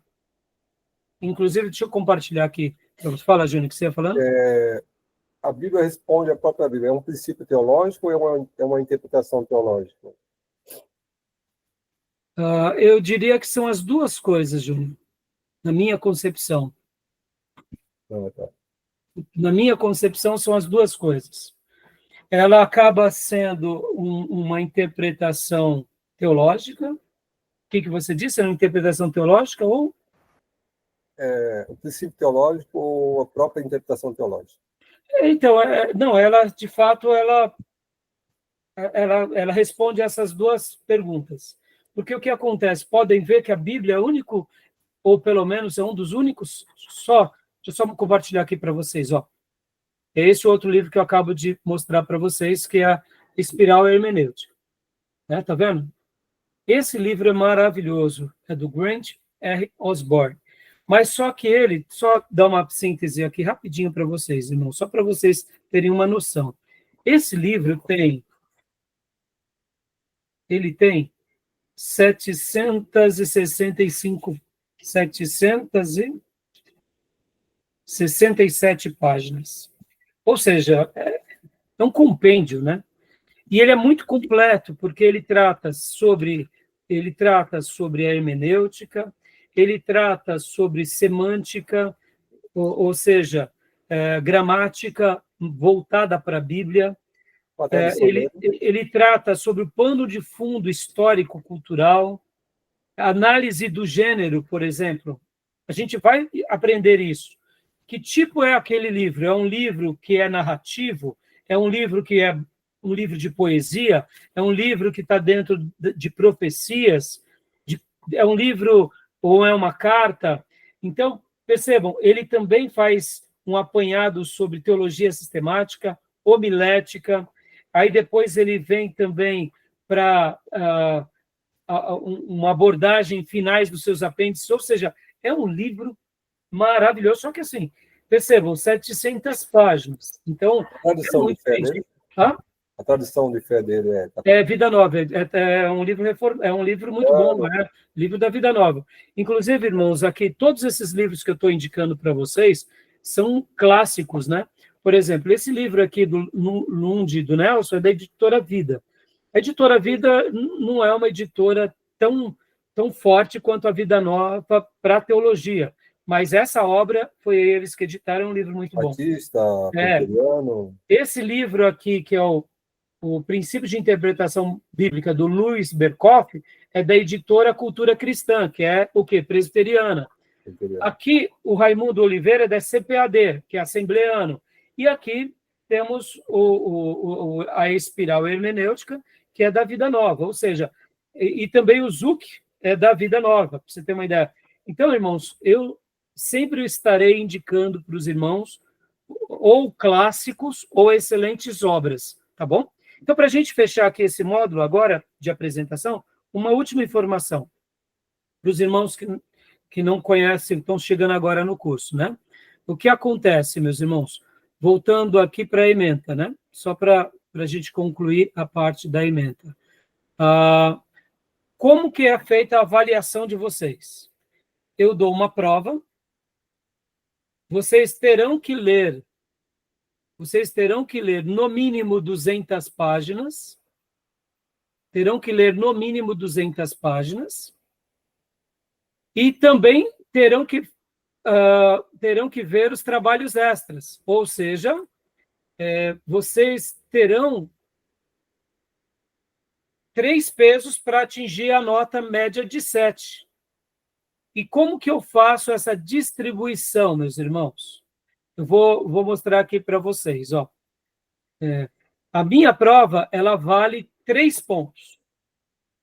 inclusive, deixa eu compartilhar aqui. Fala, Júnior, o que você ia falando? A Bíblia responde à própria Bíblia. É um princípio teológico ou é uma interpretação teológica? Eu diria que são as duas coisas, Júnior, na minha concepção. Tá. Na minha concepção, são as duas coisas. Ela acaba sendo uma interpretação teológica. O que você disse? É uma interpretação teológica ou? O princípio teológico ou a própria interpretação teológica? Então, não, ela, de fato, ela responde essas duas perguntas. Porque o que acontece? Podem ver que a Bíblia é o único, ou pelo menos é um dos únicos, deixa eu só compartilhar aqui para vocês, ó. É esse outro livro que eu acabo de mostrar para vocês, que é a Espiral Hermenêutica. Tá vendo? Esse livro é maravilhoso, é do Grant R. Osborne. Mas só que ele, só dá uma síntese aqui rapidinho para vocês, irmão, só para vocês terem uma noção. Esse livro tem 767 páginas. Ou seja, é um compêndio, né? E ele é muito completo, porque ele trata sobre a hermenêutica, ele trata sobre semântica, ou seja, gramática voltada para a Bíblia. Ele trata sobre o pano de fundo histórico-cultural, análise do gênero, por exemplo. A gente vai aprender isso. Que tipo é aquele livro? É um livro que é narrativo? É um livro que é um livro de poesia? É um livro que está dentro de profecias? É um livro ou é uma carta? Então, percebam, ele também faz um apanhado sobre teologia sistemática, homilética, aí depois ele vem também para uma abordagem finais dos seus apêndices, ou seja, é um livro maravilhoso, só que assim, percebam, 700 páginas. Então, Tradição de fé, né? A tradição de fé dele é... É Vida Nova, é um livro é um livro muito bom, é livro da Vida Nova. Inclusive, irmãos, aqui todos esses livros que eu estou indicando para vocês são clássicos, né? Por exemplo, esse livro aqui do Lund do Nelson é da Editora Vida. A Editora Vida não é uma editora tão forte quanto a Vida Nova para a teologia, mas essa obra foi eles que editaram, um livro muito bom. Batista, Presbiteriano. Esse livro aqui, que é o Princípio de Interpretação Bíblica, do Luiz Berkoff, é da editora Cultura Cristã, que é o quê? Presbiteriana. Aqui, o Raimundo Oliveira é da CPAD, que é assembleano. E aqui temos a Espiral Hermenêutica, que é da Vida Nova. Ou seja, e também o Zuc é da Vida Nova, para você ter uma ideia. Então, irmãos, eu sempre estarei indicando para os irmãos ou clássicos ou excelentes obras, tá bom? Então, para a gente fechar aqui esse módulo agora de apresentação, uma última informação para os irmãos que não conhecem, estão chegando agora no curso, né? O que acontece, meus irmãos? Voltando aqui para a ementa, né? Só para a gente concluir a parte da ementa. Como que é feita a avaliação de vocês? Eu dou uma prova, vocês terão que ler no mínimo 200 páginas, e também terão que ver os trabalhos extras, ou seja, vocês terão 3 pesos para atingir a nota média de 7. E como que eu faço essa distribuição, meus irmãos? Eu vou mostrar aqui para vocês. Ó. A minha prova ela vale 3 pontos.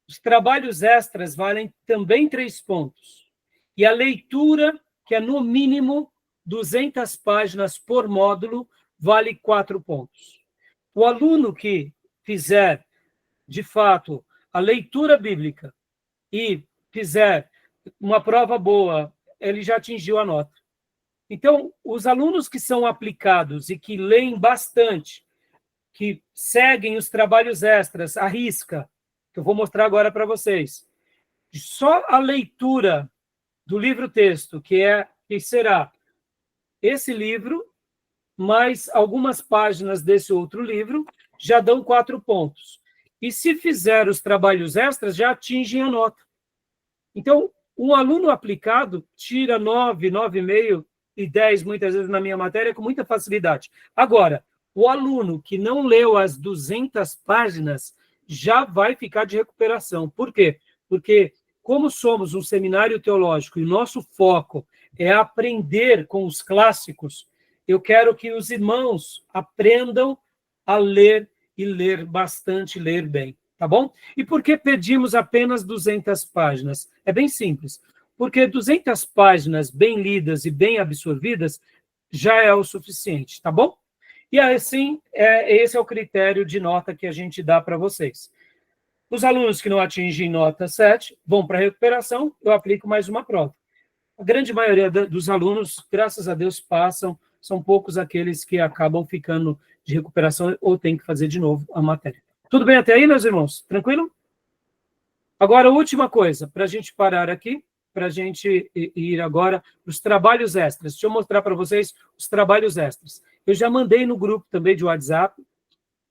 Os trabalhos extras valem também 3 pontos. E a leitura, que é no mínimo 200 páginas por módulo, vale 4 pontos. O aluno que fizer, de fato, a leitura bíblica e fizer uma prova boa, ele já atingiu a nota. Então, os alunos que são aplicados e que leem bastante, que seguem os trabalhos extras à risca, que eu vou mostrar agora para vocês, só a leitura do livro-texto, que será esse livro, mais algumas páginas desse outro livro, já dão 4 pontos. E se fizer os trabalhos extras, já atingem a nota. Então, um aluno aplicado tira 9, 9,5 e 10, muitas vezes, na minha matéria, com muita facilidade. Agora, o aluno que não leu as 200 páginas já vai ficar de recuperação. Por quê? Porque, como somos um seminário teológico e o nosso foco é aprender com os clássicos, eu quero que os irmãos aprendam a ler e ler bastante, ler bem. Tá bom? E por que pedimos apenas 200 páginas? É bem simples. Porque 200 páginas bem lidas e bem absorvidas já é o suficiente, tá bom? E assim, esse é o critério de nota que a gente dá para vocês. Os alunos que não atingem nota 7 vão para a recuperação, eu aplico mais uma prova. A grande maioria dos alunos, graças a Deus, passam, são poucos aqueles que acabam ficando de recuperação ou têm que fazer de novo a matéria. Tudo bem até aí, meus irmãos? Tranquilo? Agora, a última coisa, para a gente parar aqui, para a gente ir agora para os trabalhos extras. Deixa eu mostrar para vocês os trabalhos extras. Eu já mandei no grupo também de WhatsApp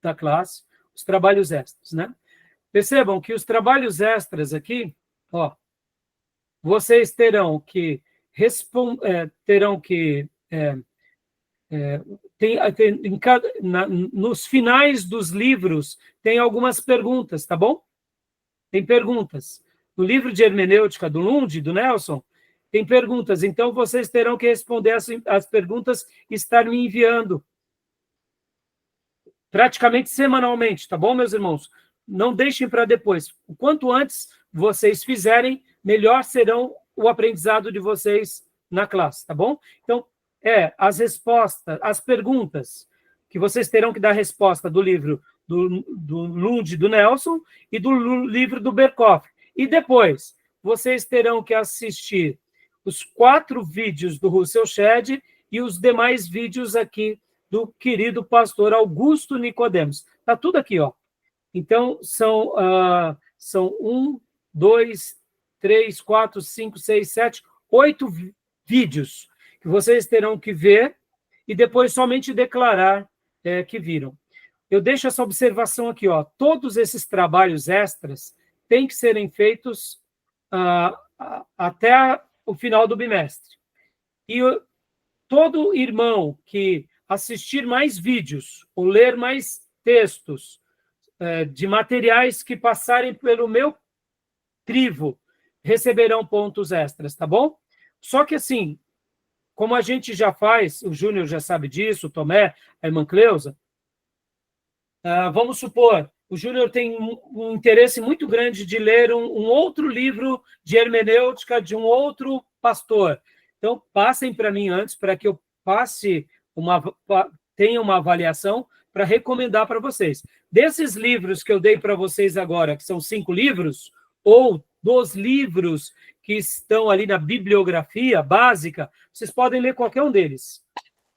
da classe os trabalhos extras, né? Percebam que os trabalhos extras aqui, ó, vocês terão que nos finais dos livros tem algumas perguntas, tá bom? Tem perguntas. No livro de hermenêutica do Lund, do Nelson, tem perguntas. Então, vocês terão que responder as perguntas e estar me enviando praticamente semanalmente, tá bom, meus irmãos? Não deixem para depois. O quanto antes vocês fizerem, melhor serão o aprendizado de vocês na classe, tá bom? Então, as respostas, as perguntas que vocês terão que dar resposta do livro do Lund, do Nelson, e do livro do Berkoff. E depois, vocês terão que assistir os 4 vídeos do Russell Shedd e os demais vídeos aqui do querido pastor Augusto Nicodemos. Está tudo aqui, ó. Então, são 1, 2, 3, 4, 5, 6, 7, 8 vídeos que vocês terão que ver e depois somente declarar que viram. Eu deixo essa observação aqui, ó. Todos esses trabalhos extras têm que serem feitos até o final do bimestre. E todo irmão que assistir mais vídeos ou ler mais textos de materiais que passarem pelo meu crivo receberão pontos extras, tá bom? Só que assim, como a gente já faz, o Júnior já sabe disso, o Tomé, a irmã Cleusa, vamos supor, o Júnior tem um interesse muito grande de ler um outro livro de hermenêutica de um outro pastor. Então, passem para mim antes, para que eu tenha uma avaliação para recomendar para vocês. Desses livros que eu dei para vocês agora, que são 5 livros, ou dos livros que estão ali na bibliografia básica, vocês podem ler qualquer um deles.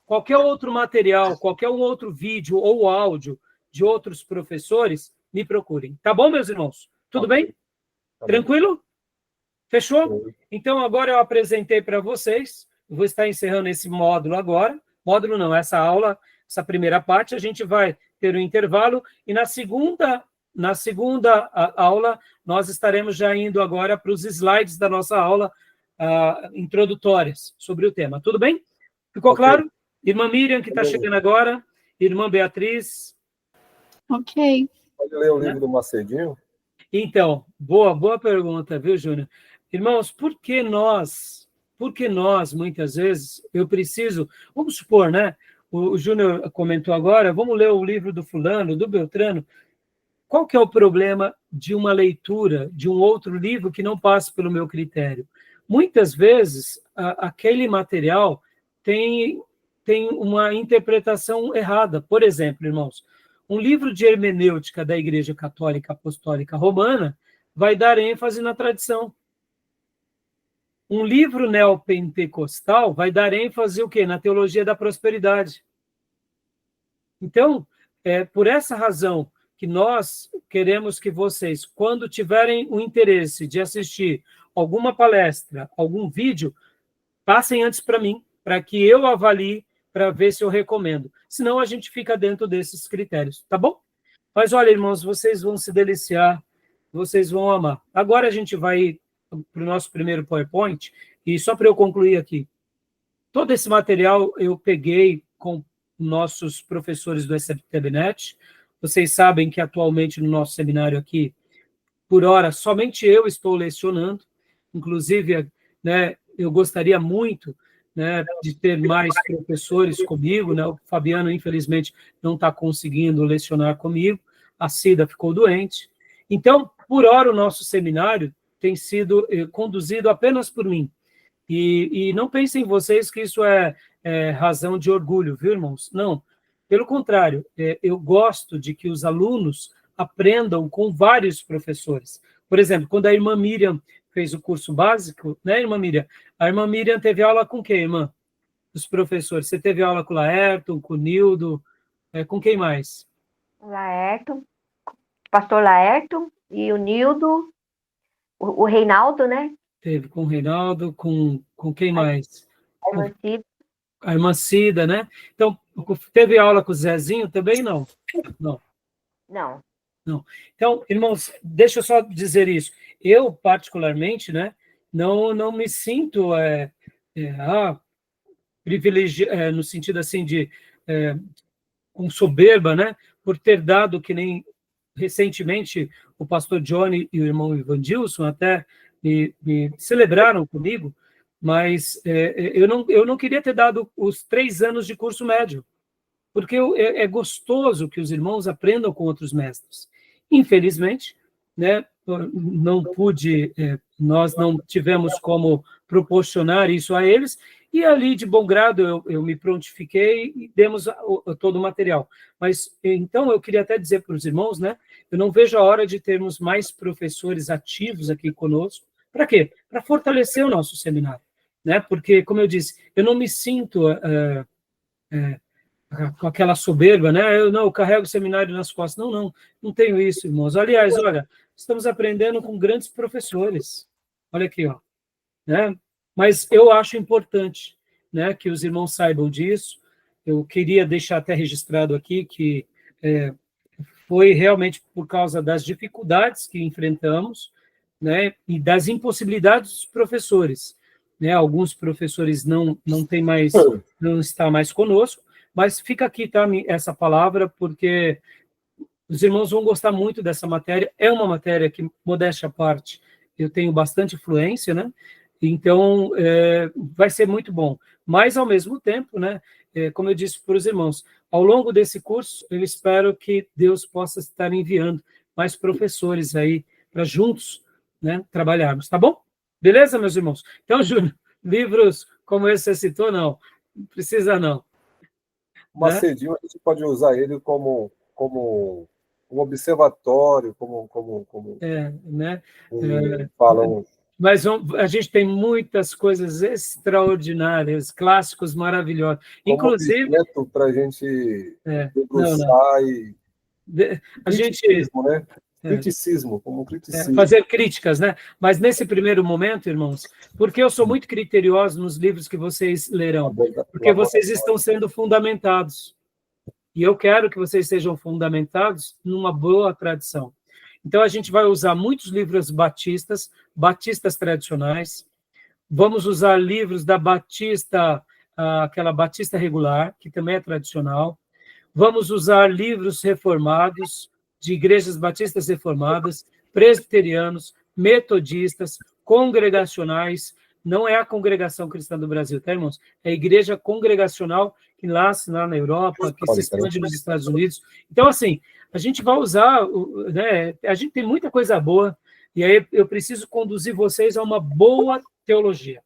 Qualquer outro material, qualquer um outro vídeo ou áudio de outros professores, me procurem. Tá bom, meus irmãos? Tudo bem? Tranquilo? Fechou? Então, agora eu apresentei para vocês, eu vou estar encerrando esse módulo agora. Módulo não, essa aula, essa primeira parte, a gente vai ter um intervalo, e na segunda aula, nós estaremos já indo agora para os slides da nossa aula introdutórias sobre o tema. Tudo bem? Ficou claro? Irmã Miriam, que está chegando agora, irmã Beatriz. Ok. Pode ler o livro do Macedinho? Então, boa pergunta, viu, Júnior? Irmãos, por que nós, muitas vezes, eu preciso, vamos supor, né? O Júnior comentou agora, vamos ler o livro do fulano, do Beltrano. Qual que é o problema de uma leitura de um outro livro que não passa pelo meu critério? Muitas vezes, aquele material tem uma interpretação errada. Por exemplo, irmãos, um livro de hermenêutica da Igreja Católica Apostólica Romana vai dar ênfase na tradição. Um livro neopentecostal vai dar ênfase o quê? Na teologia da prosperidade. Então, por essa razão que nós queremos que vocês, quando tiverem o interesse de assistir alguma palestra, algum vídeo, passem antes para mim, para que eu avalie, para ver se eu recomendo. Senão, a gente fica dentro desses critérios, tá bom? Mas, olha, irmãos, vocês vão se deliciar, vocês vão amar. Agora a gente vai para o nosso primeiro PowerPoint, e só para eu concluir aqui, todo esse material eu peguei com nossos professores do SBTBnet. Vocês sabem que atualmente no nosso seminário aqui, por hora, somente eu estou lecionando, inclusive, né, eu gostaria muito, né, de ter mais professores comigo, né? O Fabiano, infelizmente, não está conseguindo lecionar comigo, a Cida ficou doente. Então, por hora, o nosso seminário tem sido conduzido apenas por mim. E não pensem vocês que isso é razão de orgulho, viu, irmãos? Não. Pelo contrário, eu gosto de que os alunos aprendam com vários professores. Por exemplo, quando a irmã Miriam fez o curso básico, né, irmã Miriam? A irmã Miriam teve aula com quem, irmã? Os professores. Você teve aula com o Laerton, com o Nildo, com quem mais? Laerton, pastor Laerton e o Nildo, o Reinaldo, né? Teve com o Reinaldo, com quem mais? A irmã Cida. A irmã Cida, né? Então, teve aula com o Zezinho também? Não. Não. Então, irmãos, deixa eu só dizer isso. Eu, particularmente, né, não me sinto privilegiado, no sentido assim de com soberba, né, por ter dado, que nem recentemente o pastor Johnny e o irmão Ivandilson até me celebraram comigo, mas eu não queria ter dado os 3 anos de curso médio, porque é gostoso que os irmãos aprendam com outros mestres. Infelizmente, né, nós não tivemos como proporcionar isso a eles, e ali, de bom grado, eu me prontifiquei e demos todo o material. Mas, então, eu queria até dizer para os irmãos, né, eu não vejo a hora de termos mais professores ativos aqui conosco. Para quê? Para fortalecer o nosso seminário, né? Porque, como eu disse, eu não me sinto com aquela soberba, né? Eu carrego o seminário nas costas. Não tenho isso, irmãos. Aliás, olha, estamos aprendendo com grandes professores. Olha aqui, ó, né? Mas eu acho importante, né, que os irmãos saibam disso. Eu queria deixar até registrado aqui que foi realmente por causa das dificuldades que enfrentamos, né, e das impossibilidades dos professores, né? Alguns professores não está mais conosco, mas fica aqui, tá, essa palavra, porque os irmãos vão gostar muito dessa matéria. É uma matéria que, modéstia à parte, eu tenho bastante influência, né? Então, vai ser muito bom. Mas, ao mesmo tempo, né, como eu disse para os irmãos, ao longo desse curso, eu espero que Deus possa estar enviando mais professores aí para juntos, né, trabalharmos, tá bom? Beleza, meus irmãos? Então, Júnior, livros como esse você citou, não precisa não. O Macedinho, a gente pode usar ele como um observatório, né? Falam. Mas a gente tem muitas coisas extraordinárias, clássicos maravilhosos. Inclusive, para a gente debruçar e a gente né? Criticismo, como criticismo. Fazer críticas, né? Mas nesse primeiro momento, irmãos, porque eu sou muito criterioso nos livros que vocês lerão, porque vocês estão sendo fundamentados. E eu quero que vocês sejam fundamentados numa boa tradição. Então, a gente vai usar muitos livros batistas tradicionais. Vamos usar livros da Batista, aquela Batista regular, que também é tradicional. Vamos usar livros reformados, de igrejas batistas reformadas, presbiterianos, metodistas, congregacionais. Não é a Congregação Cristã do Brasil, tá, irmãos? É a igreja congregacional que nasce lá na Europa, que se expande nos Estados Unidos. Então, assim, a gente vai usar, né, a gente tem muita coisa boa, e aí eu preciso conduzir vocês a uma boa teologia.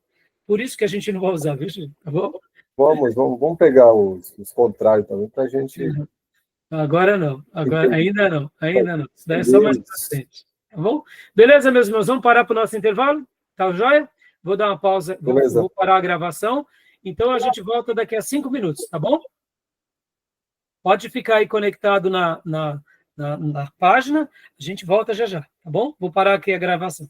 Por isso que a gente não vai usar, viu, gente? Tá bom? Vamos pegar os contrários também para a gente. Agora não, ainda não. Isso daí é só mais para frente. Tá bom? Beleza, meus irmãos? Vamos parar para o nosso intervalo? Tá joia? Vou dar uma pausa, vou parar a gravação. Então, a gente volta daqui a 5 minutos, tá bom? Pode ficar aí conectado na página, a gente volta já, tá bom? Vou parar aqui a gravação.